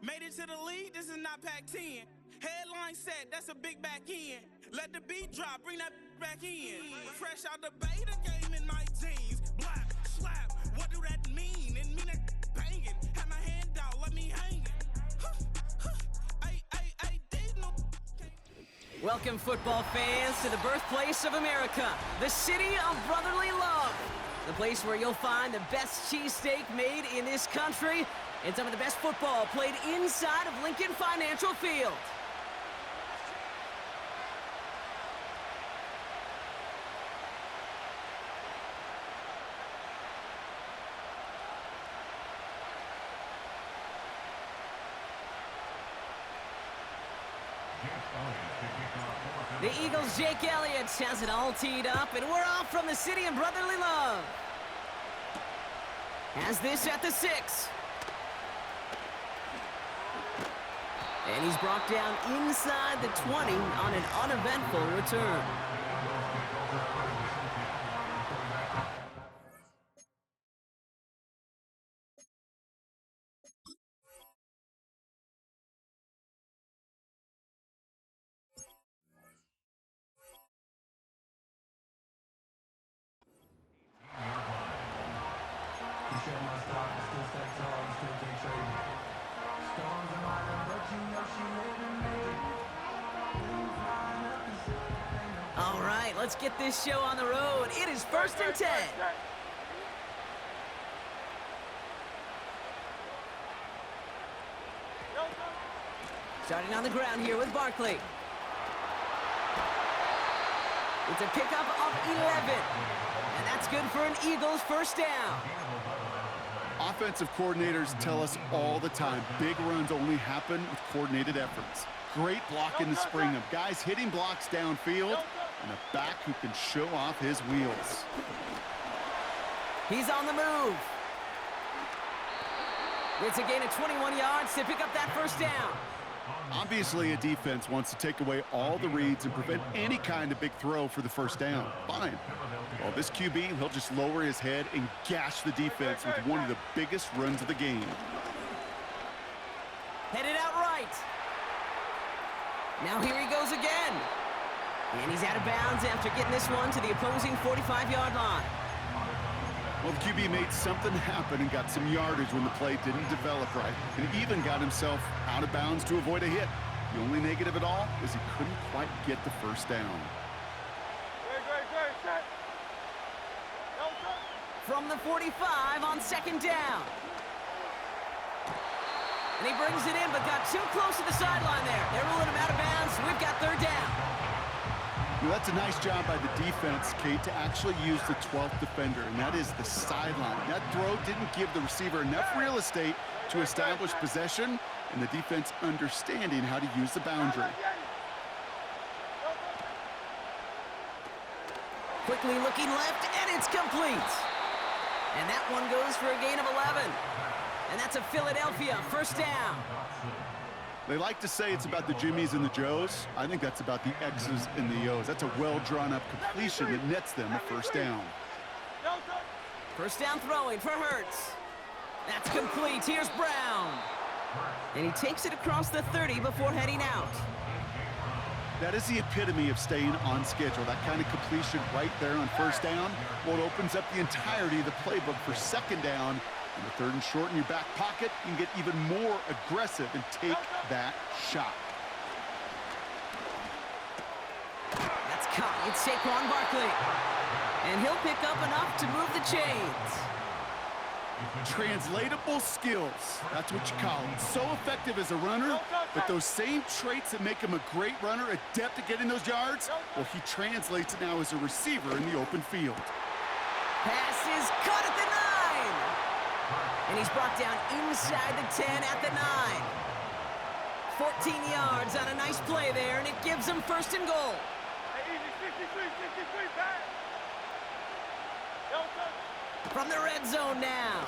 Made it to the league, this is not Pac-10. Headline set, that's a big back end. Let the beat drop, bring that back in. Fresh out the beta game in my jeans. Blap, slap, what do that mean? It mean that banging. Have my hand out, let me hang it. Welcome, football fans, to the birthplace of America, the city of brotherly love. The place where you'll find the best cheesesteak made in this country and some of the best football played inside of Lincoln Financial Field. The Eagles' Jake Elliott has it all teed up, and we're off from the city of brotherly love. Has this at the 6. And he's brought down inside the 20 on an uneventful return. All right, let's get this show on the road. It is 1st and 10. Starting on the ground here with Barkley. It's a pickup of 11. And that's good for an Eagles first down. Offensive coordinators tell us all the time, big runs only happen with coordinated efforts. Great block in the spring of guys hitting blocks downfield and a back who can show off his wheels. He's on the move. It's a gain of 21 yards to pick up that first down. Obviously, a defense wants to take away all the reads and prevent any kind of big throw for the first down. Fine. Well, this QB, he'll just lower his head and gash the defense with one of the biggest runs of the game. Headed out right. Now here he goes again. And he's out of bounds after getting this one to the opposing 45-yard line. Well, the QB made something happen and got some yardage when the play didn't develop right, and even got himself out of bounds to avoid a hit. The only negative at all is he couldn't quite get the first down. From the 45 on 2nd down. And he brings it in, but got too close to the sideline there. They're ruling him out of bounds, so we've got 3rd down. Well, that's a nice job by the defense, Kate, to actually use the 12th defender, and that is the sideline. That throw didn't give the receiver enough real estate to establish possession, and the defense understanding how to use the boundary. Quickly looking left, and it's complete. And that one goes for a gain of 11. And that's a Philadelphia first down. They like to say it's about the Jimmies and the Joes. I think that's about the X's and the O's. That's a well-drawn-up completion that nets them a first down. First down throwing for Hurts. That's complete. Here's Brown. And he takes it across the 30 before heading out. That is the epitome of staying on schedule. That kind of completion right there on first down. Well, it opens up the entirety of the playbook for 2nd down. And the 3rd and short in your back pocket, you can get even more aggressive and take that shot. That's caught. It's Saquon Barkley. And he'll pick up enough to move the chains. Translatable skills. That's what you call him. So effective as a runner, but those same traits that make him a great runner, adept at getting those yards, well, he translates it now as a receiver in the open field. Pass is caught at the 9. And he's brought down inside the 10 at the 9. 14 yards on a nice play there, and it gives him 1st and goal. From the red zone now.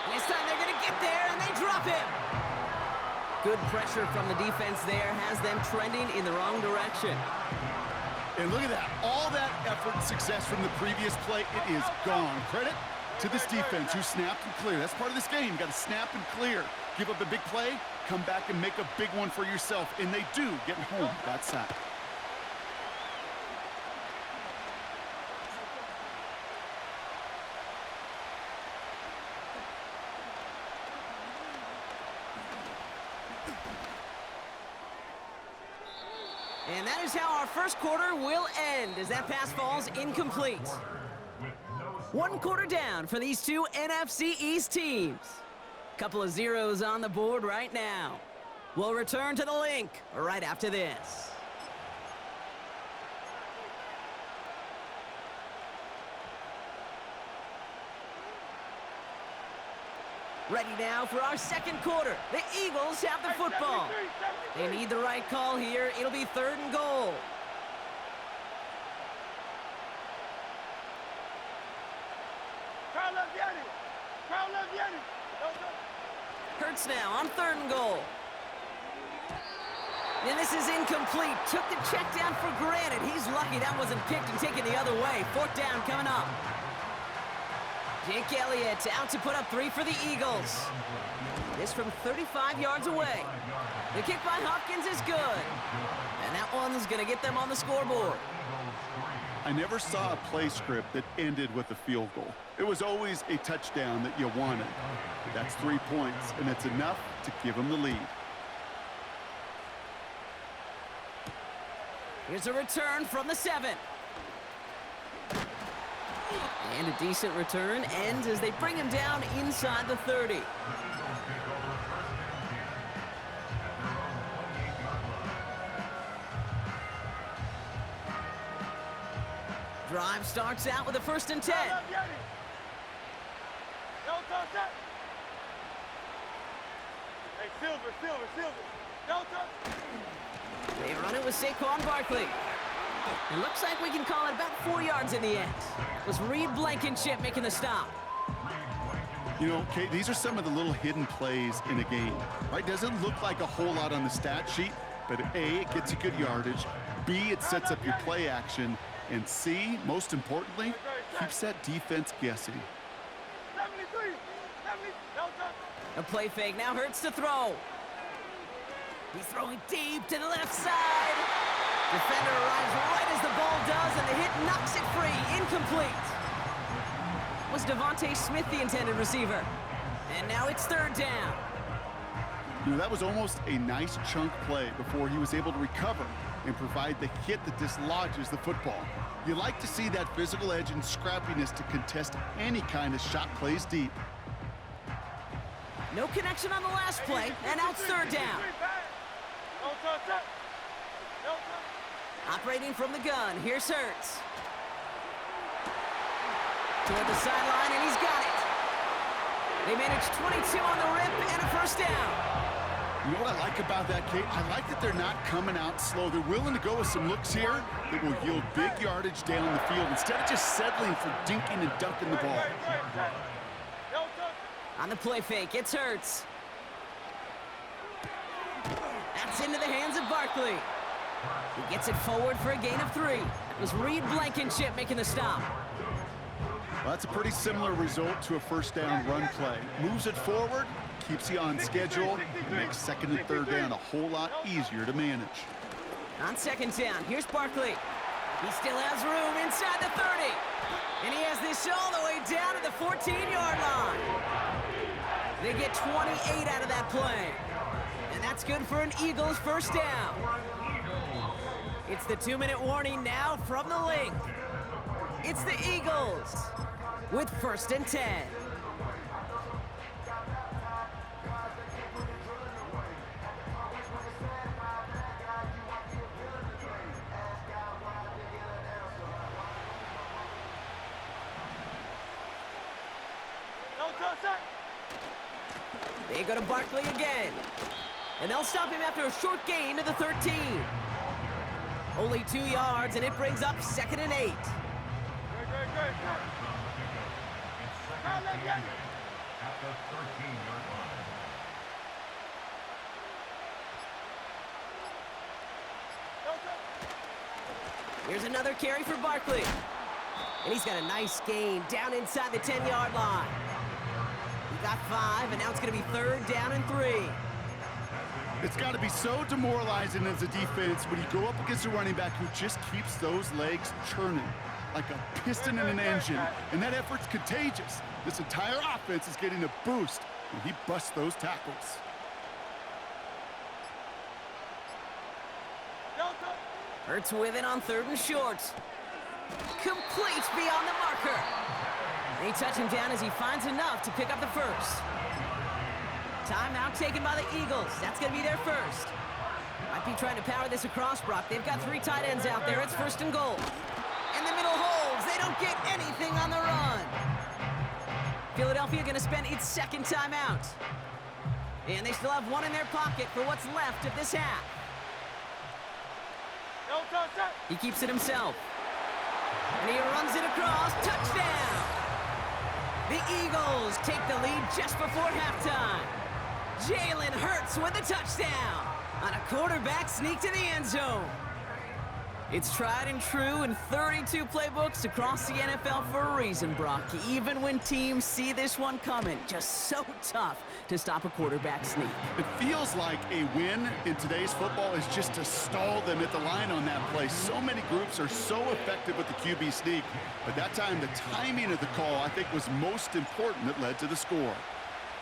And this time they're going to get there, and they drop him. Good pressure from the defense there has them trending in the wrong direction. And look at that. All that effort and success from the previous play, it is gone. Credit to this defense who snapped and cleared. That's part of this game. You got to snap and clear. give up a big play, come back and make a big one for yourself. And they do get home that sack. And that is how our first quarter will end, as that pass falls incomplete. One quarter down for these two NFC East teams. Couple of zeros on the board right now. We'll return to the link right after this. Ready now for our second quarter. The Eagles have the football. They need the right call here. It'll be 3rd and goal. Hurts now on 3rd and goal. And this is incomplete. Took the check down for granted. He's lucky that wasn't picked and taken the other way. 4th down coming up. Jake Elliott out to put up 3 for the Eagles. This from 35 yards away. The kick by Hopkins is good. And that one's going to get them on the scoreboard. I never saw a play script that ended with a field goal. It was always a touchdown that you wanted. That's 3 points, and it's enough to give them the lead. Here's a return from the 7. And a decent return ends as they bring him down inside the 30. Drive starts out with a 1st and 10. They run it with Saquon Barkley. It looks like we can call it about 4 yards in the end. It was Reed Blankenship making the stop. You know, Kate, these are some of the little hidden plays in a game, right? Doesn't look like a whole lot on the stat sheet, but A, it gets you good yardage. B, it sets up your play action. And C, most importantly, keeps that defense guessing. A play fake now hurts to throw. He's throwing deep to the left side. Defender arrives right as the ball does, and the hit knocks it free. Incomplete. Was Devontae Smith the intended receiver? And now it's 3rd down. You know, that was almost a nice chunk play before he was able to recover and provide the hit that dislodges the football. You like to see that physical edge and scrappiness to contest any kind of shot plays deep. No connection on the last play, and now it's 3rd down. Operating from the gun, here's Hurts. Toward the sideline, and he's got it. They manage 22 on the rip and a 1st down. You know what I like about that, Kate? I like that they're not coming out slow. They're willing to go with some looks here that will yield big yardage down the field instead of just settling for dinking and dunking the ball. On the play fake, it's Hurts. That's into the hands of Barkley. He gets it forward for a gain of 3. It was Reed Blankenship making the stop. Well, that's a pretty similar result to a 1st down run play. Moves it forward, keeps you on schedule, and makes 2nd and 3rd down a whole lot easier to manage. On 2nd down, here's Barkley. He still has room inside the 30. And he has this all the way down to the 14-yard line. They get 28 out of that play. And that's good for an Eagles 1st down. It's the 2-minute warning now from the link. It's the Eagles with 1st and 10. They go to Barkley again. And they'll stop him after a short gain to the 13. Only 2 yards, and it brings up 2nd and 8. Here's another carry for Barkley. And he's got a nice gain down inside the 10-yard line. He got 5, and now it's going to be 3rd down and 3. It's got to be so demoralizing as a defense when you go up against a running back who just keeps those legs churning like a piston in an engine, and that effort's contagious. This entire offense is getting a boost when he busts those tackles. Hurts with it on 3rd and short. Complete beyond the marker. They touch him down as he finds enough to pick up the first. Timeout taken by the Eagles. That's going to be their first. Might be trying to power this across, Brock. They've got 3 tight ends out there. It's 1st and goal. In the middle holds. They don't get anything on the run. Philadelphia going to spend its 2nd timeout. And they still have 1 in their pocket for what's left of this half. He keeps it himself. And he runs it across. Touchdown! The Eagles take the lead just before halftime. Jalen Hurts with a touchdown on a quarterback sneak to the end zone. It's tried and true in 32 playbooks across the NFL for a reason, Brock. Even when teams see this one coming, just so tough to stop a quarterback sneak. It feels like a win in today's football is just to stall them at the line on that play. So many groups are so effective with the QB sneak, but that time the timing of the call I think was most important that led to the score.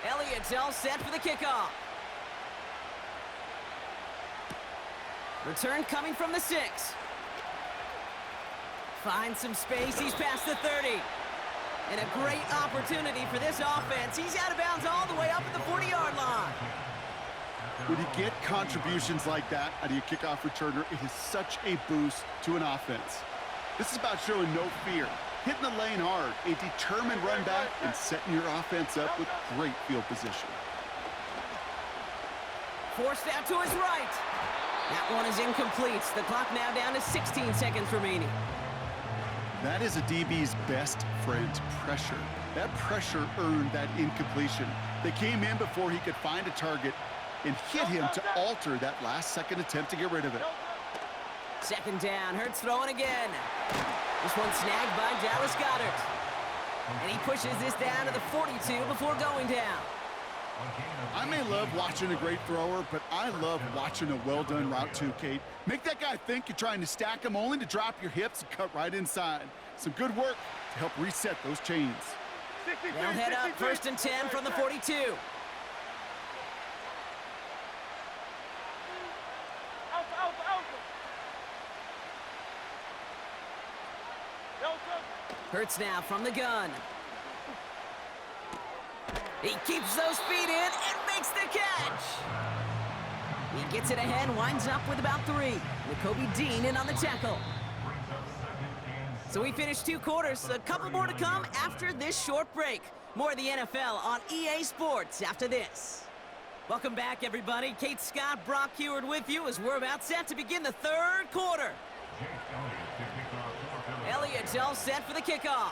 Elliott's all set for the kickoff. Return coming from the 6. Finds some space, he's past the 30. And a great opportunity for this offense. He's out of bounds all the way up at the 40-yard line. When you get contributions like that out of your kickoff returner, it is such a boost to an offense. This is about showing no fear, hitting the lane hard, a determined run back, and setting your offense up with great field position. Forced out to his right. That one is incomplete. The clock now down to 16 seconds remaining. That is a DB's best friend, pressure. That pressure earned that incompletion. They came in before he could find a target and hit him to alter that last-second attempt to get rid of it. 2nd down, Hurts throwing again. This one snagged by Dallas Goedert. And he pushes this down to the 42 before going down. I may love watching a great thrower, but I love watching a well-done route too, Kate. Make that guy think you're trying to stack him only to drop your hips and cut right inside. Some good work to help reset those chains. They'll head up 1st and 10 from the 42. Hurts now from the gun. He keeps those feet in and makes the catch. He gets it ahead, winds up with about 3. Nakobe Dean in on the tackle. So we finished 2 quarters. A couple more to come after this short break. More of the NFL on EA Sports after this. Welcome back, everybody. Kate Scott, Brock Heward with you as we're about set to begin the 3rd quarter. Elliott's all set for the kickoff.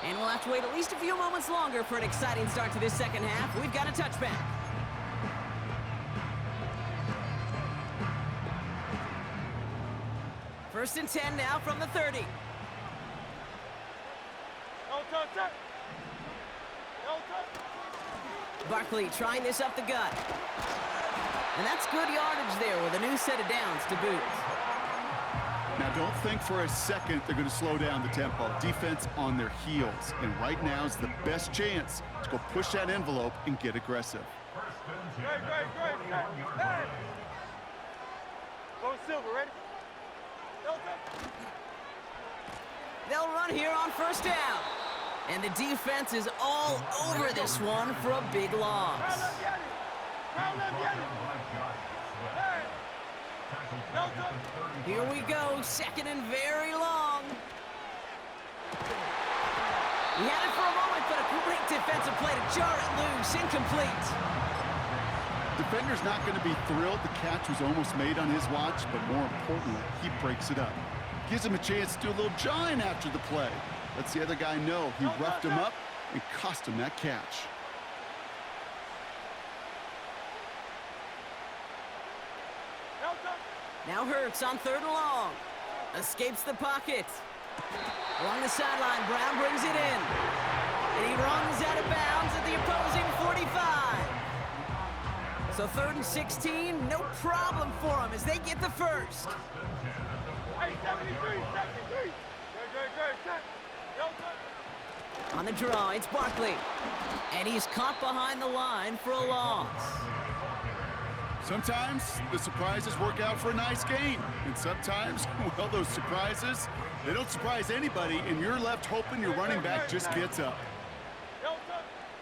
And we'll have to wait at least a few moments longer for an exciting start to this 2nd half. We've got a touchback. First and 10 now from the 30. Barkley trying this up the gut. And that's good yardage there with a new set of downs to boot. Now, don't think for a second they're going to slow down the tempo. Defense on their heels. And right now is the best chance to go push that envelope and get aggressive. Great. Hey. Go Silver, ready? They'll run here on 1st down. And the defense is all over this one for a big loss. Here we go, 2nd and very long. He had it for a moment, but a great defensive play to jar it loose, incomplete. Defender's not going to be thrilled the catch was almost made on his watch, but more importantly, he breaks it up. Gives him a chance to do a little jawing after the play. Lets the other guy know he roughed him up and cost him that catch. Now Hurts on 3rd and long. Escapes the pocket. Along the sideline, Brown brings it in. And he runs out of bounds at the opposing 45. So 3rd and 16, no problem for them as they get the first. Hey, 73, 73. On the draw, it's Barkley. And he's caught behind the line for a loss. Sometimes the surprises work out for a nice game. And sometimes, well, those surprises, they don't surprise anybody, and you're left hoping your running back just gets up.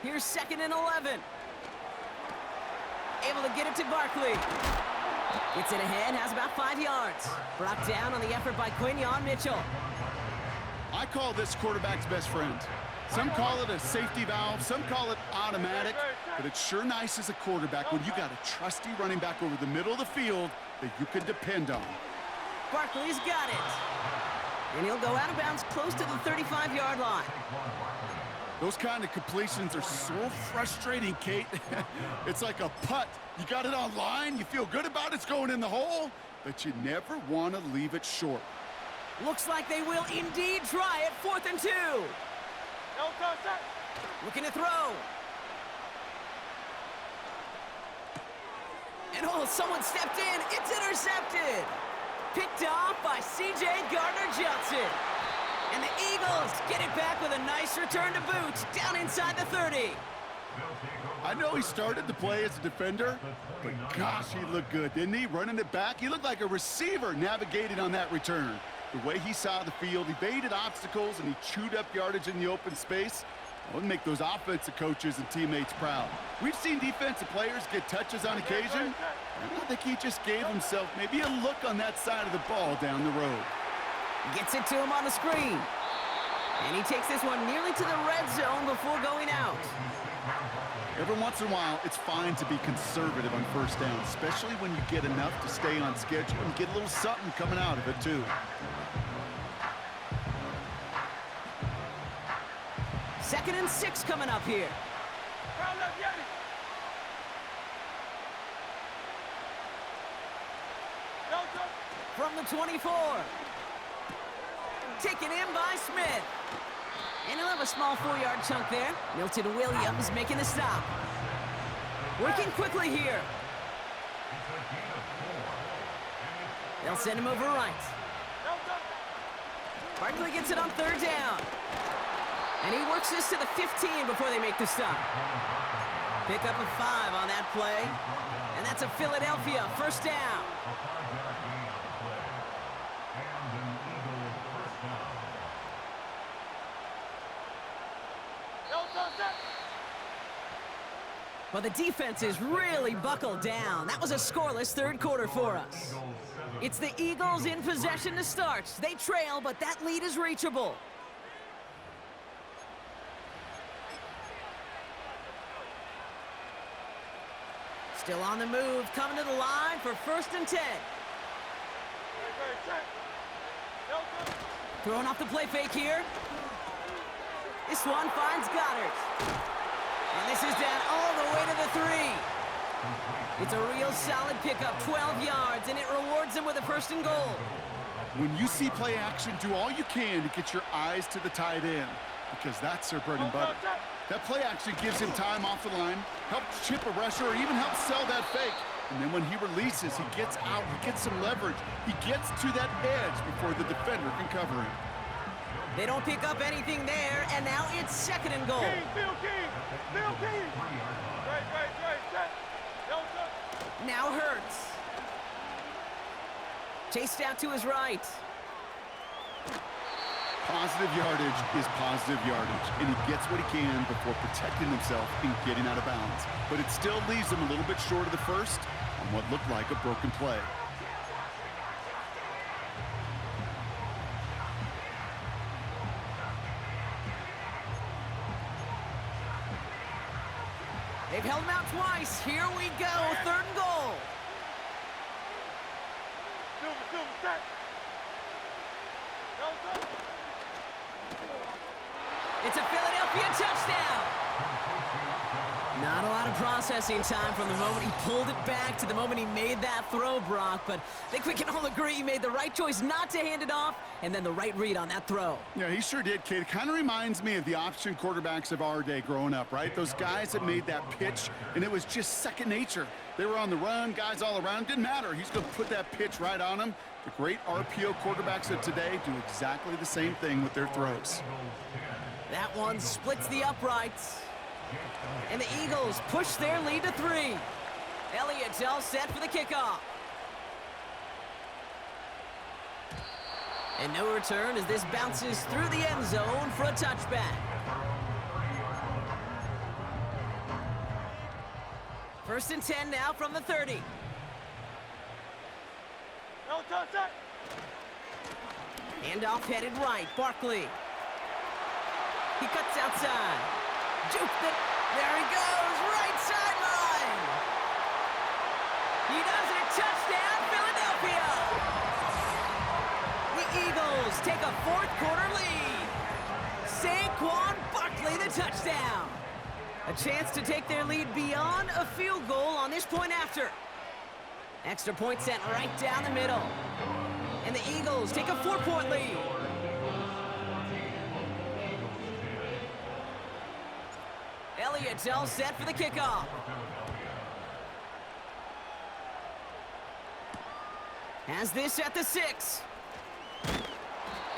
Here's 2nd and 11. Able to get it to Barkley. Gets it ahead, has about 5 yards. Brought down on the effort by Quinyon Mitchell. I call this quarterback's best friend. Some call it a safety valve, some call it automatic, but it's sure nice as a quarterback when you got a trusty running back over the middle of the field that you can depend on. Barkley's got it. And he'll go out of bounds close to the 35-yard line. Those kind of completions are so frustrating, Kate. It's like a putt. You got it on line, you feel good about it's going in the hole, but you never want to leave it short. Looks like they will indeed try it. 4th and 2. Looking to throw. And oh, someone stepped in. It's intercepted. Picked off by C.J. Gardner-Johnson. And the Eagles get it back with a nice return to boot down inside the 30. I know he started to play as a defender, but gosh, he looked good, didn't he? Running it back, he looked like a receiver navigating on that return. The way he saw the field, he baited obstacles, and he chewed up yardage in the open space. That would make those offensive coaches and teammates proud. We've seen defensive players get touches on occasion. I think he just gave himself maybe a look on that side of the ball down the road. Gets it to him on the screen. And he takes this one nearly to the red zone before going out. Every once in a while, it's fine to be conservative on 1st down, especially when you get enough to stay on schedule and get a little something coming out of it, too. 2nd and 6 coming up here. From the 24. Taken in by Smith. And he'll have a small 4-yard chunk there. Milton Williams making the stop. Working quickly here. They'll send him over right. Barkley gets it on 3rd down. And he works this to the 15 before they make the stop. Pick up a 5 on that play. And that's a Philadelphia 1st down. Well, the defense is really buckled down. That was a scoreless 3rd quarter for us. It's the Eagles in possession to start. They trail, but that lead is reachable. Still on the move, coming to the line for 1st and 10. Throwing off the play fake here. This one finds Goddard. And this is down all the way to the 3. It's a real solid pickup, 12 yards, and it rewards them with a 1st and goal. When you see play action, do all you can to get your eyes to the tight end, because that's their bread and butter. That play action gives him time off the line, helps chip a rusher, or even helps sell that fake. And then when he releases, he gets out, he gets some leverage. He gets to that edge before the defender can cover him. They don't pick up anything there, and now it's 2nd and goal. Now Hurts. Chased out to his right. Positive yardage is positive yardage, and he gets what he can before protecting himself and getting out of bounds. But it still leaves him a little bit short of the 1st on what looked like a broken play. They've held him out twice. Here we go, 3rd and goal. It's a Philadelphia touchdown. Not a lot of processing time from the moment he pulled it back to the moment he made that throw, Brock. But I think we can all agree he made the right choice not to hand it off, and then the right read on that throw. Yeah, he sure did, kid. It kind of reminds me of the option quarterbacks of our day growing up, right? Those guys that made that pitch, and it was just second nature. They were on the run, guys all around. Didn't matter. He's going to put that pitch right on him. The great RPO quarterbacks of today do exactly the same thing with their throws. That one splits the uprights. And the Eagles push their lead to 3. Elliott's all set for the kickoff. And no return as this bounces through the end zone for a touchback. First and 10 now from the 30. No touch that. Handoff headed right, Barkley. He cuts outside. Juked it. There he goes, right sideline. He does it, touchdown, Philadelphia. The Eagles take a fourth quarter lead. Saquon Barkley the touchdown. A chance to take their lead beyond a field goal on this point after. Extra point sent right down the middle. And the Eagles take a 4-point lead. Elliott's all set for the kickoff. Has this at the 6.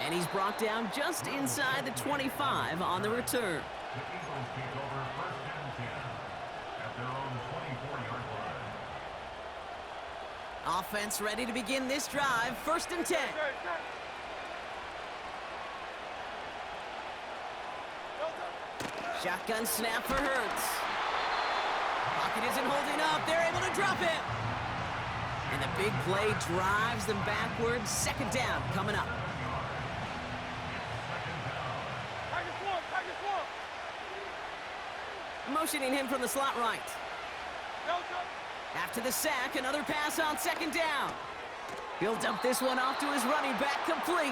And he's brought down just inside the 25 on the return. The Eagles take over first and 10 at their own 24-yard line. Offense ready to begin this drive. First and 10. Shotgun snap for Hurts. Pocket isn't holding up. They're able to drop it. And the big play drives them backwards. Second down coming up. Motioning him from the slot right. After the sack, another pass on second down. He'll dump this one off to his running back, complete.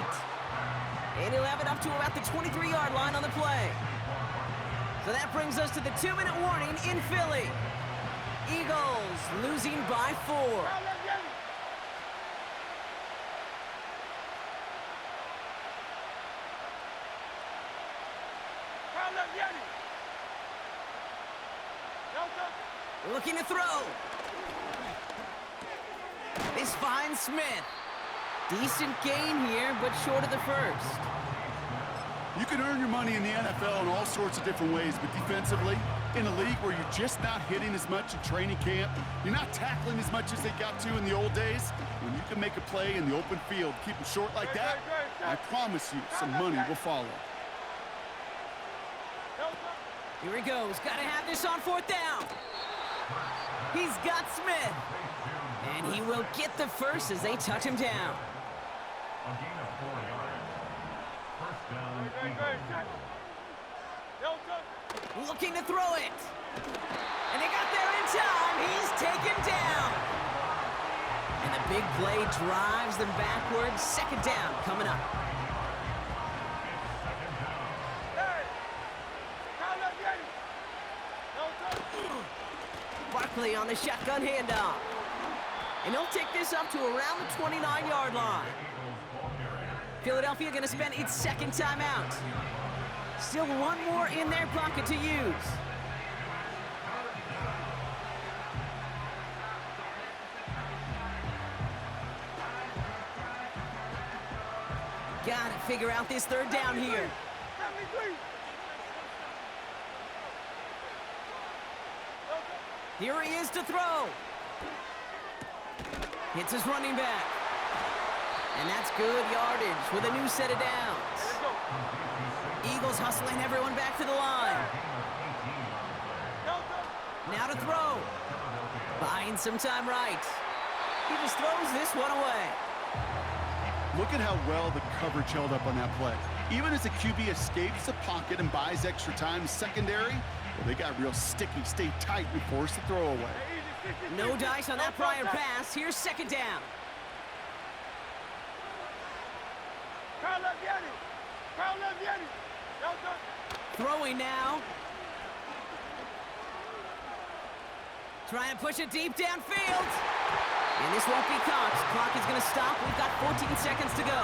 And he'll have it up to about the 23-yard line on the play. So that brings us to the 2-minute warning in Philly. Eagles losing by 4. Looking to throw. This finds Smith. Decent gain here, but short of the first. You can earn your money in the NFL in all sorts of different ways, but defensively, in a league where you're just not hitting as much in training camp, you're not tackling as much as they got to in the old days, when you can make a play in the open field, keep them short like that, I promise you some money will follow. Here he goes. Got to have this on fourth down. He's got Smith. And he will get the first as they touch him down. A gain of 4 yards. First down, Eagles. Looking to throw it. And they got there in time. He's taken down. And the big play drives them backwards. Second down coming up. Barkley on the shotgun handoff. And he'll take this up to around the 29-yard line. Philadelphia going to spend its second timeout. Still one more in their pocket to use. Got to figure out this third down here. Here he is to throw. Hits his running back. And that's good yardage with a new set of downs. Eagles hustling everyone back to the line. Now to throw. Buying some time right. He just throws this one away. Look at how well the coverage held up on that play. Even as the QB escapes the pocket and buys extra time secondary, well, they got real sticky, stay tight and force the throw away. No dice on that prior pass. Here's second down. Throwing now. Trying to push it deep downfield. And this won't be caught. Clock is going to stop. We've got 14 seconds to go.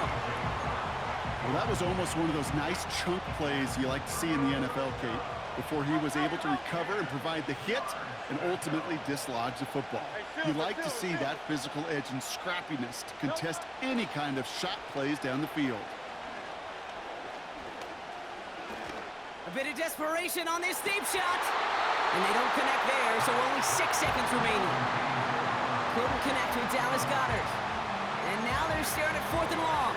Well, that was almost one of those nice chunk plays you like to see in the NFL, Kate, before he was able to recover and provide the hit and ultimately dislodge the football. You like to see that physical edge and scrappiness to contest any kind of shot plays down the field. A bit of desperation on this deep shot. And they don't connect there, so only 6 seconds remaining. Couldn't connect with Dallas Goedert. And now they're staring at 4th and long.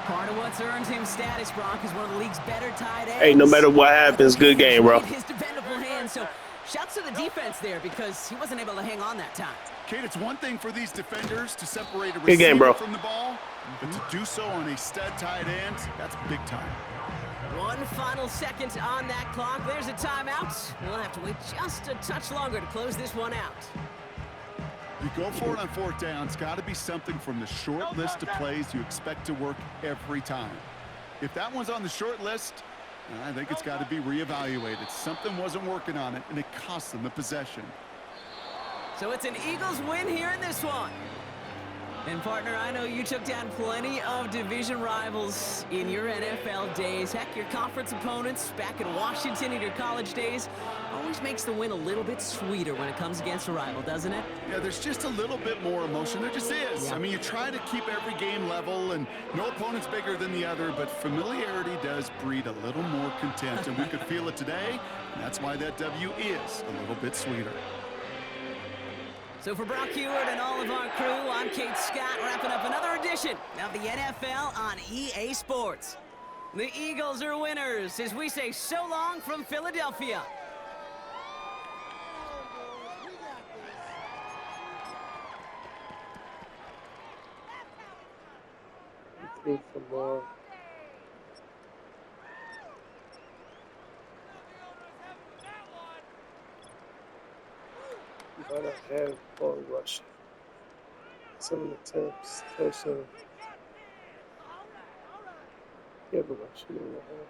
Part of what's earned him status, Brock, is one of the league's better tight ends. Hey, no matter what happens, good game, bro. His dependable hand, so shouts to the defense there because he wasn't able to hang on that time. Kate, it's one thing for these defenders to separate a Good game, bro. receiver from the ball, but to do so on a stud tight end, that's big time. One final second on that clock. There's a timeout. We'll have to wait just a touch longer to close this one out. You go for it on 4th down. It's got to be something from the short list of plays you expect to work every time. If that one's on the short list, I think it's got to be reevaluated. Something wasn't working on it, and it cost them the possession. So it's an Eagles win here in this one. And, partner, I know you took down plenty of division rivals in your NFL days. Heck, your conference opponents back in Washington in your college days always makes the win a little bit sweeter when it comes against a rival, doesn't it? Yeah, there's just a little bit more emotion. There just is. Yeah. I mean, you try to keep every game level, and no opponent's bigger than the other, but familiarity does breed a little more contempt, and we could feel it today, and that's why that W is a little bit sweeter. So for Brock Heward and all of our crew, I'm Kate Scott, wrapping up another edition of the NFL on EA Sports. The Eagles are winners as we say so long from Philadelphia. Three for more. But I have ball rushing. 7 attempts, touchdown. Yeah, but rushing in the half.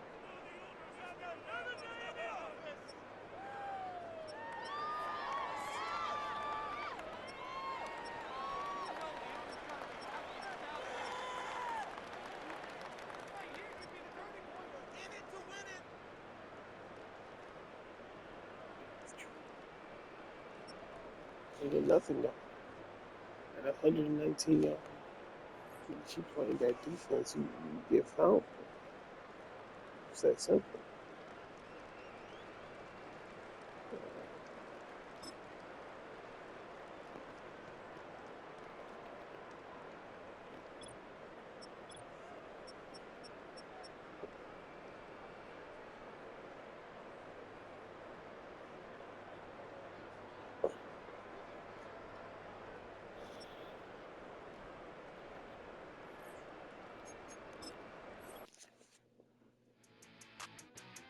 They did nothing though. At 119 yards, you keep playing that defense, you get fouled. It's that simple.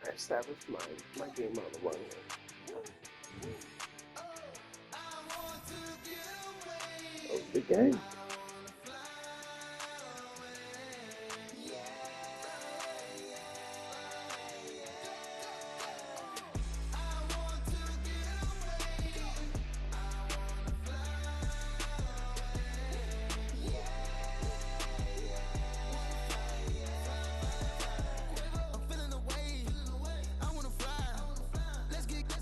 I established my game on the one hand. That was the game.